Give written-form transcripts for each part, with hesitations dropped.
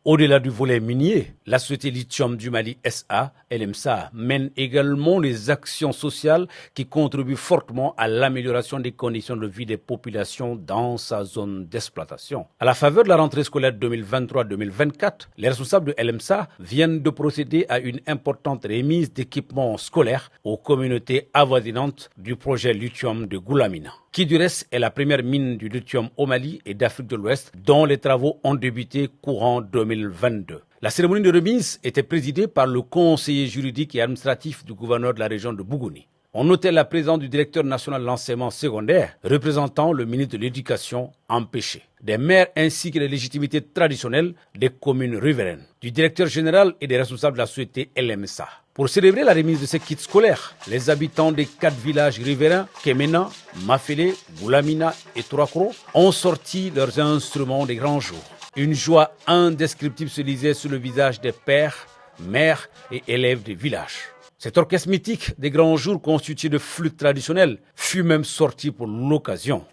Au-delà du volet minier, la société Lithium du Mali SA, LMSA, mène également des actions sociales qui contribuent fortement à l'amélioration des conditions de vie des populations dans sa zone d'exploitation. À la faveur de la rentrée scolaire 2023-2024, les responsables de LMSA viennent de procéder à une importante remise d'équipements scolaires aux communautés avoisinantes du projet Lithium de Goulamina, qui du reste est la première mine du lithium au Mali et d'Afrique de l'Ouest, dont les travaux ont débuté courant 2022. La cérémonie de remise était présidée par le conseiller juridique et administratif du gouverneur de la région de Bougouni. On notait la présence du directeur national de l'enseignement secondaire, représentant le ministre de l'Éducation empêché, des maires ainsi que les légitimités traditionnelles des communes riveraines, du directeur général et des responsables de la société LMSA. Pour célébrer la remise de ces kits scolaires, les habitants des 4 villages riverains, Kemena, Mafele, Goulamina et Tourakro, ont sorti leurs instruments des grands jours. Une joie indescriptible se lisait sur le visage des pères, mères et élèves des villages. Cet orchestre mythique des grands jours constitué de flûtes traditionnelles fut même sorti pour l'occasion.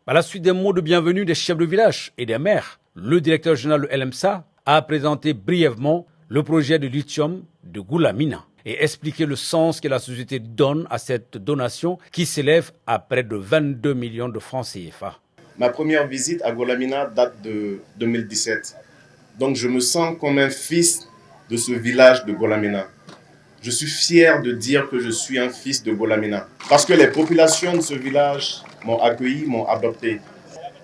À la suite des mots de bienvenue des chefs de village et des maires, le directeur général de LMSA a présenté brièvement le projet de lithium de Goulamina et expliqué le sens que la société donne à cette donation qui s'élève à près de 22 millions de francs CFA. Ma première visite à Goulamina date de 2017. Donc je me sens comme un fils de ce village de Goulamina. Je suis fier de dire que je suis un fils de Goulamina parce que les populations de ce village m'ont accueilli, m'ont adopté.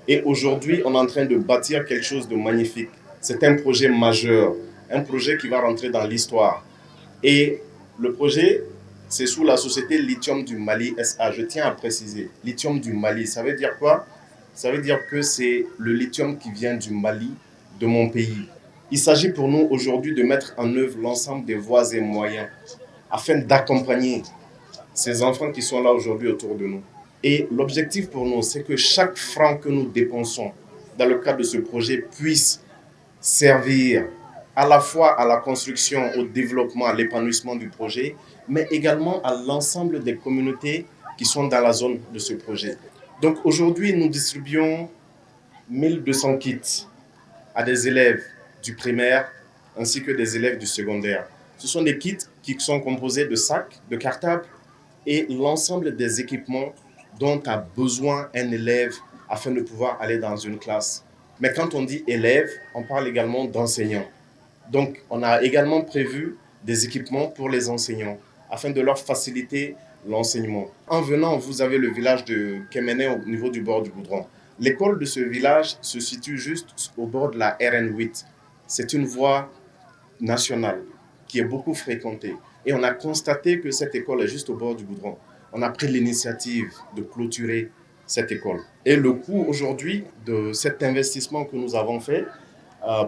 Et aujourd'hui, on est en train de bâtir quelque chose de magnifique. C'est un projet majeur, un projet qui va rentrer dans l'histoire. Et le projet, c'est sous la société Lithium du Mali SA. Je tiens à préciser, Lithium du Mali, ça veut dire quoi? Ça veut dire que c'est le lithium qui vient du Mali, de mon pays. Il s'agit pour nous aujourd'hui de mettre en œuvre l'ensemble des voies et moyens afin d'accompagner ces enfants qui sont là aujourd'hui autour de nous. Et l'objectif pour nous, c'est que chaque franc que nous dépensons dans le cadre de ce projet puisse servir à la fois à la construction, au développement, à l'épanouissement du projet, mais également à l'ensemble des communautés qui sont dans la zone de ce projet. Donc aujourd'hui, nous distribuons 1200 kits à des élèves du primaire ainsi que des élèves du secondaire. Ce sont des kits qui sont composés de sacs, de cartables et l'ensemble des équipements dont a besoin un élève afin de pouvoir aller dans une classe. Mais quand on dit élève, on parle également d'enseignants. Donc, on a également prévu des équipements pour les enseignants afin de leur faciliter l'enseignement. En venant, vous avez le village de Kemene au niveau du bord du goudron. L'école de ce village se situe juste au bord de la RN8. C'est une voie nationale qui est beaucoup fréquentée. Et on a constaté que cette école est juste au bord du goudron. On a pris l'initiative de clôturer cette école. Et le coût aujourd'hui de cet investissement que nous avons fait,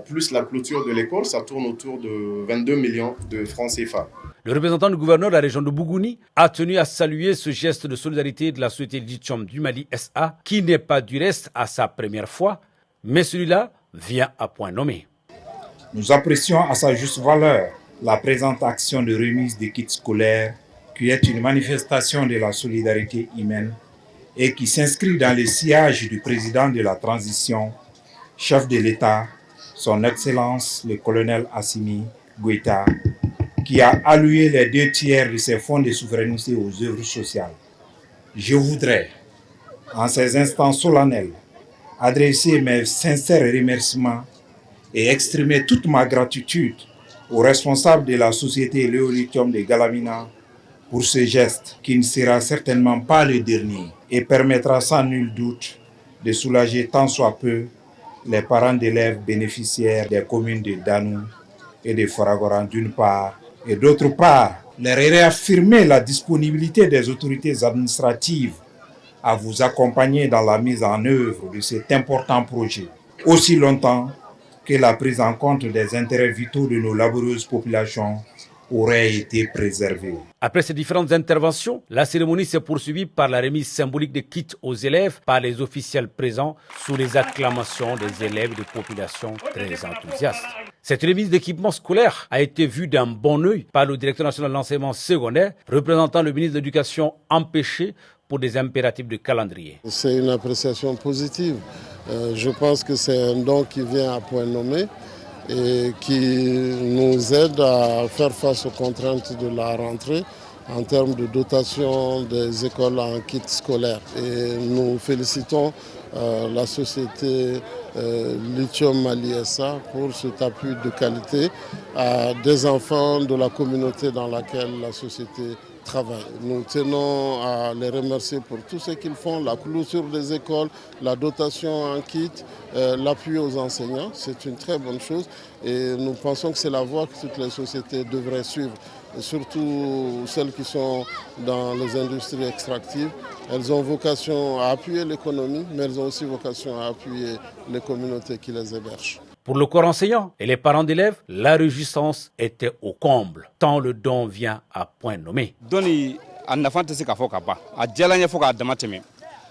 plus la clôture de l'école, ça tourne autour de 22 millions de francs CFA. Le représentant du gouverneur de la région de Bougouni a tenu à saluer ce geste de solidarité de la société Lithium du Mali SA, qui n'est pas du reste à sa première fois, mais celui-là vient à point nommé. Nous apprécions à sa juste valeur la présente action de remise des kits scolaires qui est une manifestation de la solidarité humaine et qui s'inscrit dans le sillage du président de la transition, chef de l'État, son Excellence le colonel Assimi Goïta, qui a alloué les 2/3 de ses fonds de souveraineté aux œuvres sociales. Je voudrais, en ces instants solennels, adresser mes sincères remerciements et exprimer toute ma gratitude aux responsables de la société Léolithium de Goulamina pour ce geste qui ne sera certainement pas le dernier et permettra sans nul doute de soulager tant soit peu les parents d'élèves bénéficiaires des communes de Danou et de Foragoran d'une part, et d'autre part, leur réaffirmer la disponibilité des autorités administratives à vous accompagner dans la mise en œuvre de cet important projet, aussi longtemps que la prise en compte des intérêts vitaux de nos laborieuses populations aurait été préservée. Après ces différentes interventions, la cérémonie s'est poursuivie par la remise symbolique des kits aux élèves par les officiels présents sous les acclamations des élèves et des populations très enthousiastes. Cette remise d'équipements scolaires a été vue d'un bon œil par le directeur national de l'enseignement secondaire, représentant le ministre de l'Éducation empêché pour des impératifs de calendrier. C'est une appréciation positive. Je pense que c'est un don qui vient à point nommé et qui nous aide à faire face aux contraintes de la rentrée en termes de dotation des écoles en kit scolaire. Et nous félicitons la société Lithium Mali SA pour cet appui de qualité à des enfants de la communauté dans laquelle la société travaille. Nous tenons à les remercier pour tout ce qu'ils font, la clôture des écoles, la dotation en kit, l'appui aux enseignants. C'est une très bonne chose et nous pensons que c'est la voie que toutes les sociétés devraient suivre. Et surtout celles qui sont dans les industries extractives. Elles ont vocation à appuyer l'économie, mais elles ont aussi vocation à appuyer les communautés qui les hébergent. Pour le corps enseignant et les parents d'élèves, la réjouissance était au comble, tant le don vient à point nommé. Doni a nafa tɛ se ka fɔ ka ban a diyala n ye fo k'a dama tɛmɛ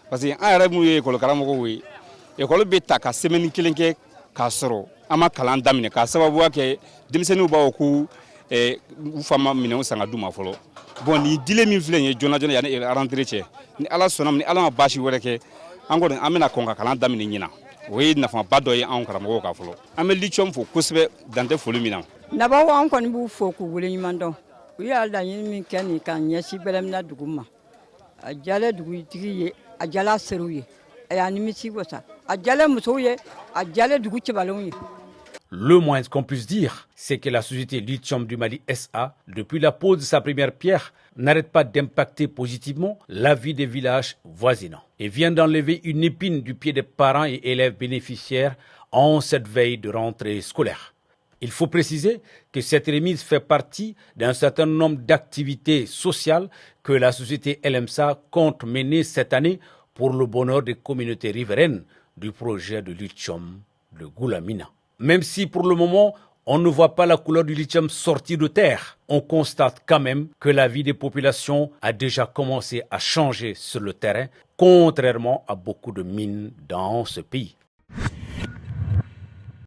parce que an yɛrɛ minnu ye école karamɔgɔw ye école bɛ ta ka semaine kelen kɛ k'a sɔrɔ an ma kalan daminɛ k'a sababuya kɛ denmisɛnninw b'a fɔ ko u fa ma minɛnw san ka d'u ma fɔlɔ bon nin dilen min filɛ nin ye joona joona yanni rentrée cɛ ni ala sɔnna ma ni ala ma baasi wɛrɛ kɛ an kɔni an bɛna kɔn ka kalan daminɛ ɲinan o ye nafaba dɔ ye anw karamɔgɔw ka fɔlɔ an bɛ lithium fo kosɛbɛ dan tɛ foli min na. Nabaw an kɔni b'u fo k'u waleɲuman dɔn u y'a laɲini min kɛ nin ka ɲɛsin bɛlɛmina dugu ma a diyala dugutigi ye a diyala serew ye a y'a nimisi wasa a diyala musow ye a diyala dugu cɛbalenw ye. Le moins qu'on puisse dire, c'est que la société Lithium du Mali SA, depuis la pose de sa première pierre, n'arrête pas d'impacter positivement la vie des villages voisinants et vient d'enlever une épine du pied des parents et élèves bénéficiaires en cette veille de rentrée scolaire. Il faut préciser que cette remise fait partie d'un certain nombre d'activités sociales que la société LMSA compte mener cette année pour le bonheur des communautés riveraines du projet de lithium de Goulamina. Même si pour le moment, on ne voit pas la couleur du lithium sortir de terre, on constate quand même que la vie des populations a déjà commencé à changer sur le terrain, contrairement à beaucoup de mines dans ce pays.